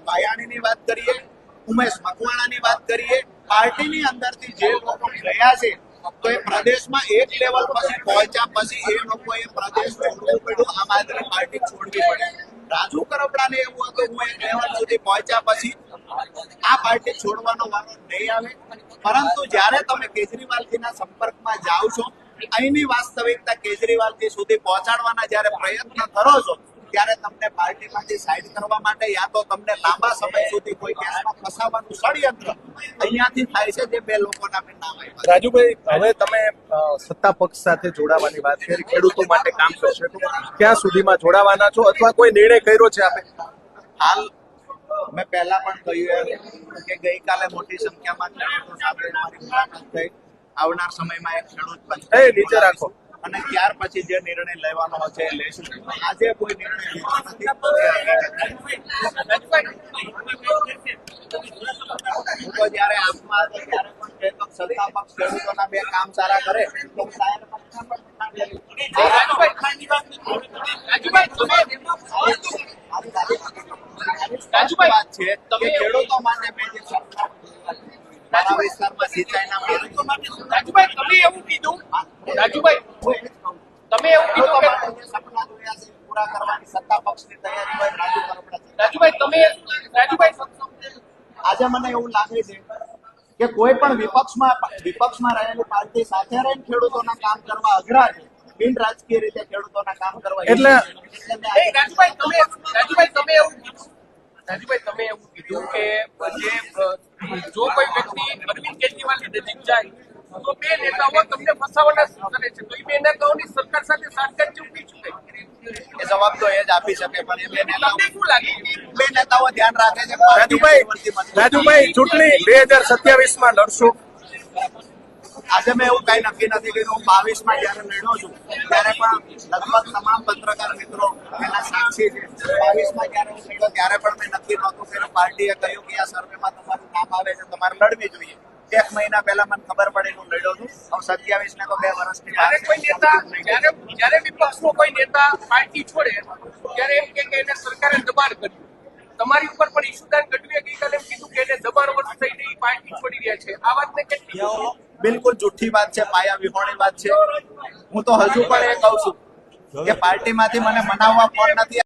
ભાયાણીની વાત કરીએ, ઉમેશ મકવાણાની વાત કરીએ, પાર્ટીની અંદરથી જે લોકો ગયા છે તો એ પ્રદેશમાં એક લેવલ પછી પહોંચ્યા પછી એ લોકોએ પ્રદેશ છોડવું પડ્યું, આમ આદમી પાર્ટી છોડવી પડે. રાજુ કરપડાને એવું હતું હું એક લેવલ સુધી પહોંચ્યા પછી આ પાર્ટી છોડવાનો વારો નહીં આવે, પરંતુ જ્યારે તમે કેજરીવાલજીના સંપર્કમાં જાઓ છો, અહીંની વાસ્તવિકતા કેજરીવાલજી સુધી પહોંચાડવાના જ્યારે પ્રયત્ન કરો છો ત્યારે તમને પાર્ટીમાંથી સાઈડ કરવા માટે યા તો તમને લાંબા સમય સુધી કોઈ કેસમાં ફસાવવાનું ષડયંત્ર અહીંયાથી થાય છે, જે બે લોકોના મેં નામ આપ્યા. રાજુભાઈ, હવે તમે સત્તા પક્ષ સાથે જોડાવાની વાત કરી, ખેડૂતો માટે કામ કરશો, ક્યાં સુધીમાં જોડાવાના છો અથવા કોઈ નિર્ણય કર્યો છે આપે? હાલ મેં પહેલા પણ કહ્યું કે ગઈકાલે મોટી સંખ્યામાં ખેડૂતો સાથે મારી મુલાકાત થઈ. આવનાર સમયમાં એક ખેડૂત પંચાયત નીચે રાખો અને ત્યાર પછી જે નિર્ણય લેવાનો હશે એ લેશું. આજે કોઈ નિર્ણય લીધો નથી. હું તો જયારે આપમાં હતો ત્યારે પણ કહેતો સત્તા પક્ષ ખેડૂતોના બે કામ સારા કરે તો વાત છે કે ખેડૂતો માટે મેં જે મારા વિસ્તારમાં સિંચાઈના રાજુભાઈ તમે એવું કીધું કે સપના જોયા છે પૂરા કરવાની સત્તા પક્ષની તૈયારી હોય રાજુ કરપડા. રાજુભાઈ આજે મને એવું લાગે છે કે કોઈ પણ વિપક્ષમાં રહેલી પાર્ટી સાથે રહીને ખેડૂતોના કામ કરવા અઘરા છે, બિન રાજકીય રીતે ખેડૂતોના કામ કરવા એટલે રાજુભાઈ તમે એવું કીધું કે જો કોઈ વ્યક્તિ અરવિંદ કેજરીવાલની નજીક જાય તો બે નેતાઓ તમને ફસાવાના કરે છે, તો એ બે નેતાઓની સરકાર સાથે સાટગાંઠ ચૂકી ચૂકે એ જવાબ તો એ જ આપી શકે, પણ એ બે નેતાઓ શું લાગે બે નેતાઓ ધ્યાન રાખે છે. રાજુભાઈ ચૂંટણી 2027માં લડશું? આજે મેં એવું કઈ નક્કી નથી કર્યું. હું 22માં જયારે લડ્યો છું ત્યારે પણ લગભગ તમામ પત્રકાર મિત્રો એના સાક્ષી છે. 22માં જયારે હું લડ્યો ત્યારે પણ મેં નક્કી નહોતું કર્યું. પાર્ટીએ કહ્યું કે આ સર્વેમાં તમારું નામ આવે છે, તમારે લડવી જોઈએ. એક મહિના પહેલા મને ખબર પડે હું લડ્યો છું. હવે 27 ને તો 2 વર્ષની જ્યારે કોઈ નેતા જ્યારે વિપક્ષનો કોઈ નેતા પાર્ટી છોડે ત્યારે એમ કે એને સરકારે દબાણ કર્યું. તમારી ઉપર પણ ઈશુદાન ગઢવીએ ગઈકાલે એમ કીધું કે એને દબાણ વર્ષ થઈને પાર્ટી છોડી રહ્યા છે. આ વાતને કેટલી બિલકુલ જુઠ્ઠી વાત છે, પાયા વિહોણી વાત છે. હું તો હજુ પણ એ કહું છું કે પાર્ટીમાંથી મને મનાવવા ફોન નથી